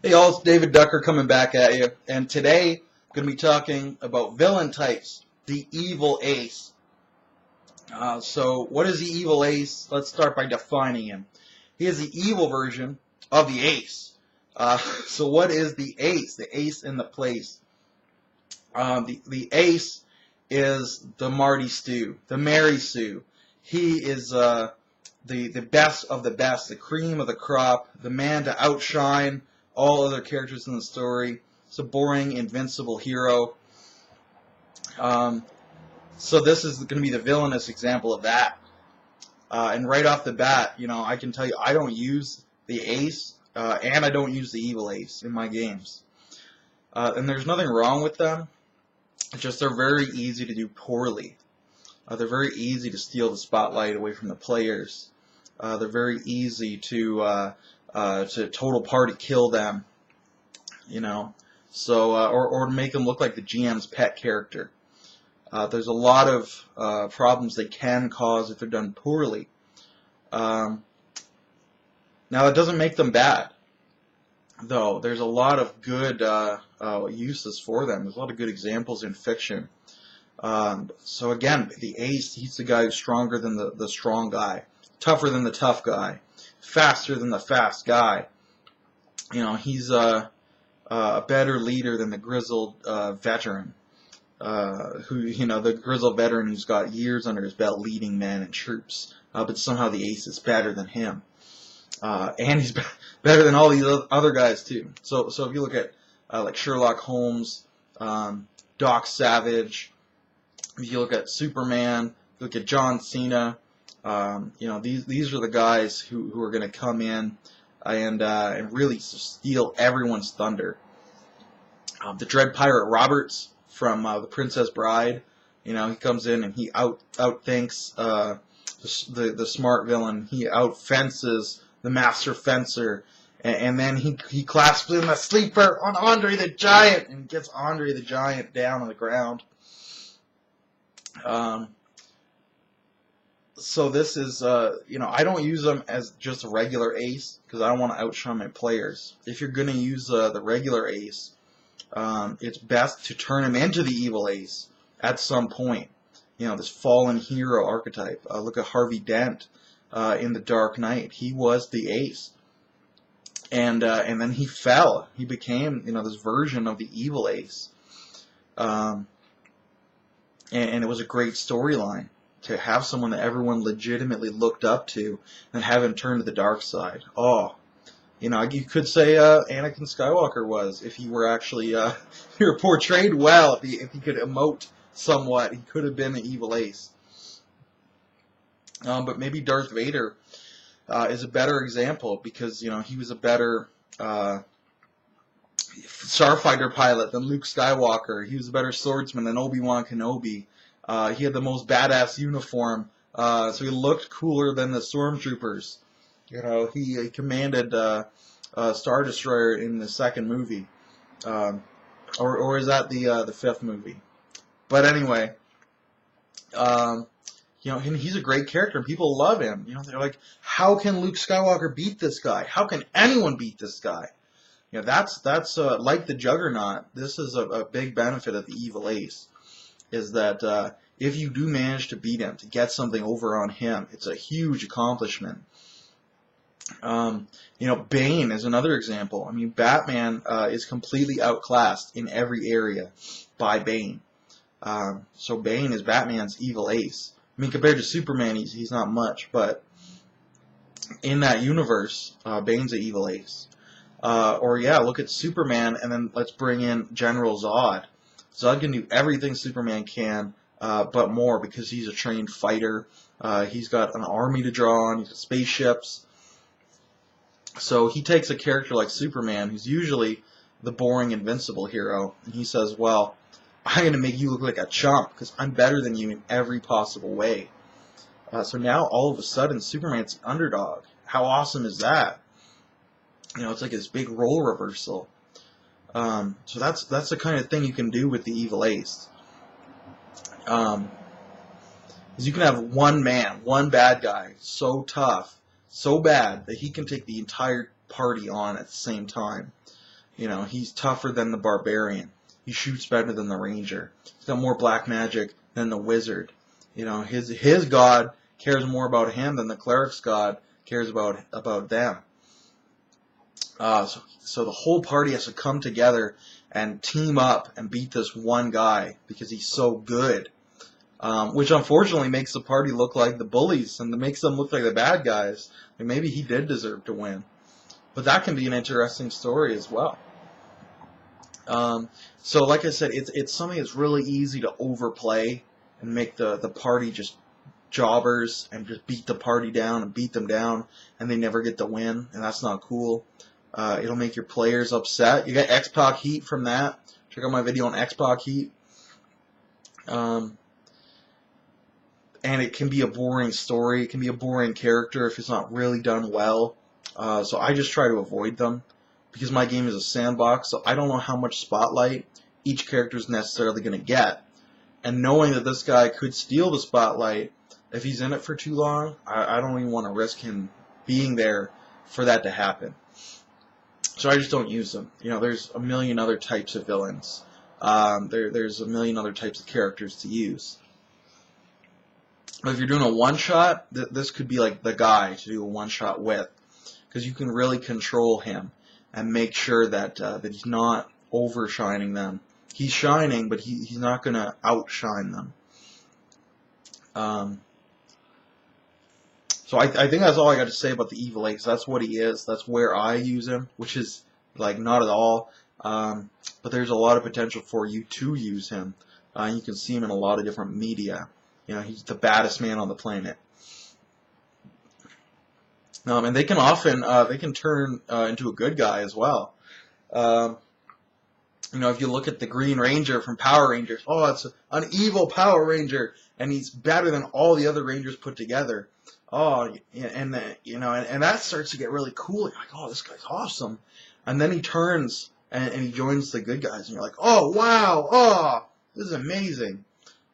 Hey all, it's David Ducker coming back at you, and today I'm going to be talking about villain types, the evil ace. So what is the evil ace? Let's start by defining him. He is the evil version of the ace. So what is the ace? The ace in the place. The ace is the Marty Stew, the Mary Sue. He is the best of the best, the cream of the crop, the man to outshine all other characters in the story. It's a boring, invincible hero. So this is going to be the villainous example of that. And right off the bat, I can tell you I don't use the ace, and I don't use the evil ace in my games. And there's nothing wrong with them. It's just they're very easy to do poorly. They're very easy to steal the spotlight away from the players. They're very easy to total party kill them, or make them look like the GM's pet character. There's a lot of problems they can cause if they're done poorly. Now, it doesn't make them bad, though. There's a lot of good uses for them. There's a lot of good examples in fiction. So again, the ace, he's the guy who's stronger than the strong guy, tougher than the tough guy, faster than the fast guy. He's a better leader than the grizzled veteran, the grizzled veteran who's got years under his belt leading men and troops, but somehow the ace is better than him. And he's better than all these other guys too. So if you look at like Sherlock Holmes, Doc Savage, if you look at Superman, you look at John Cena, these are the guys who are going to come in and really steal everyone's thunder. The Dread Pirate Roberts from The Princess Bride, he comes in and he outthinks the smart villain. He outfences the master fencer, and then he clasps in the sleeper on Andre the Giant and gets Andre the Giant down on the ground. So this is, I don't use them as just a regular ace because I don't want to outshine my players. If you're going to use the regular ace, it's best to turn him into the evil ace at some point. This fallen hero archetype. Look at Harvey Dent in The Dark Knight. He was the ace. And then he fell. He became, this version of the evil ace. And it was a great storyline to have someone that everyone legitimately looked up to and have him turn to the dark side. Oh, you could say Anakin Skywalker was, if he were actually he were portrayed well, if he could emote somewhat, he could have been the evil ace. But maybe Darth Vader is a better example because he was a better starfighter pilot than Luke Skywalker. He was a better swordsman than Obi-Wan Kenobi. He had the most badass uniform, so he looked cooler than the stormtroopers. He commanded Star Destroyer in the second movie, or is that the fifth movie? But anyway, and he's a great character, and people love him. They're like, how can Luke Skywalker beat this guy? How can anyone beat this guy? That's like the Juggernaut. This is a big benefit of the evil ace, is that if you do manage to beat him, to get something over on him, it's a huge accomplishment. Bane is another example. I mean, Batman is completely outclassed in every area by Bane. So Bane is Batman's evil ace. I mean, compared to Superman, he's not much, but in that universe, Bane's an evil ace. Look at Superman, and then let's bring in General Zod. Zod can do everything Superman can, but more, because he's a trained fighter. He's got an army to draw on. He's got spaceships. So he takes a character like Superman, who's usually the boring, invincible hero, and he says, well, I'm going to make you look like a chump, because I'm better than you in every possible way. So now, all of a sudden, Superman's an underdog. How awesome is that? It's like this big role reversal. So that's the kind of thing you can do with the evil ace. Is you can have one man, one bad guy, so tough, so bad that he can take the entire party on at the same time. You know, he's tougher than the barbarian. He shoots better than the ranger. He's got more black magic than the wizard. You know, his god cares more about him than the cleric's god cares about them. So the whole party has to come together and team up and beat this one guy because he's so good. Which unfortunately makes the party look like the bullies and makes them look like the bad guys. And maybe he did deserve to win. But that can be an interesting story as well. So like I said, it's something that's really easy to overplay and make the party just jobbers and just beat the party down and beat them down, and they never get the win, and that's not cool. It'll make your players upset. You got X-Pac Heat from that. Check out my video on X-Pac Heat. And it can be a boring story. It can be a boring character if it's not really done well. So I just try to avoid them because my game is a sandbox, so I don't know how much spotlight each character is necessarily going to get. And knowing that this guy could steal the spotlight if he's in it for too long, I don't even want to risk him being there for that to happen. So I just don't use them. You know, there's a million other types of villains. There's a million other types of characters to use. But if you're doing a one-shot, this could be like the guy to do a one-shot with, because you can really control him and make sure that that he's not overshining them. He's shining, but he's not going to outshine them. So I think that's all I got to say about the Evil Ace. That's what he is. That's where I use him, which is like not at all. But there's a lot of potential for you to use him. You can see him in a lot of different media. You know, he's the baddest man on the planet. And they can often they can turn into a good guy as well. You know, if you look at the Green Ranger from Power Rangers, oh, it's an evil Power Ranger, and he's better than all the other Rangers put together. Oh, and you know, and that starts to get really cool. You're like, oh, this guy's awesome. And then he turns and he joins the good guys, and you're like, oh, wow, oh, this is amazing.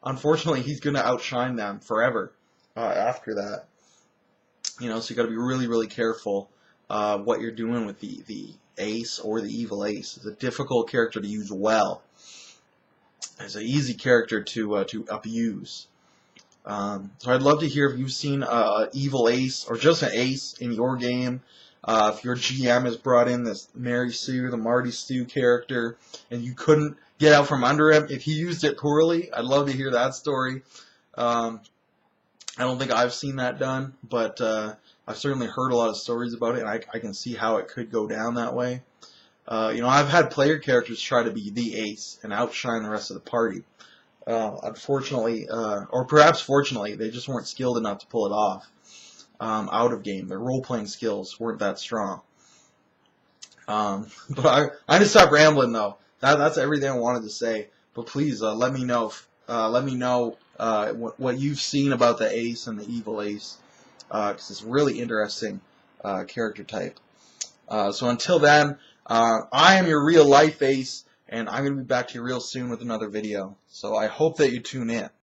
Unfortunately, he's going to outshine them forever after that. You know, so you got to be really, really careful what you're doing with the Ace or the Evil Ace. It's a difficult character to use well. It's an easy character to abuse. So I'd love to hear if you've seen Evil Ace or just an Ace in your game. If your GM has brought in this Mary Sue, the Marty Stu character, and you couldn't get out from under him, if he used it poorly, I'd love to hear that story. I don't think I've seen that done, but I've certainly heard a lot of stories about it, and I can see how it could go down that way. You know, I've had player characters try to be the Ace and outshine the rest of the party. Unfortunately, or perhaps fortunately, they just weren't skilled enough to pull it off out of game. Their role-playing skills weren't that strong. But I just stopped rambling, though. That's everything I wanted to say. But please let me know. What you've seen about the Ace and the Evil Ace, because it's a really interesting character type. So until then, I am your real life Ace, and I'm going to be back to you real soon with another video. So I hope that you tune in.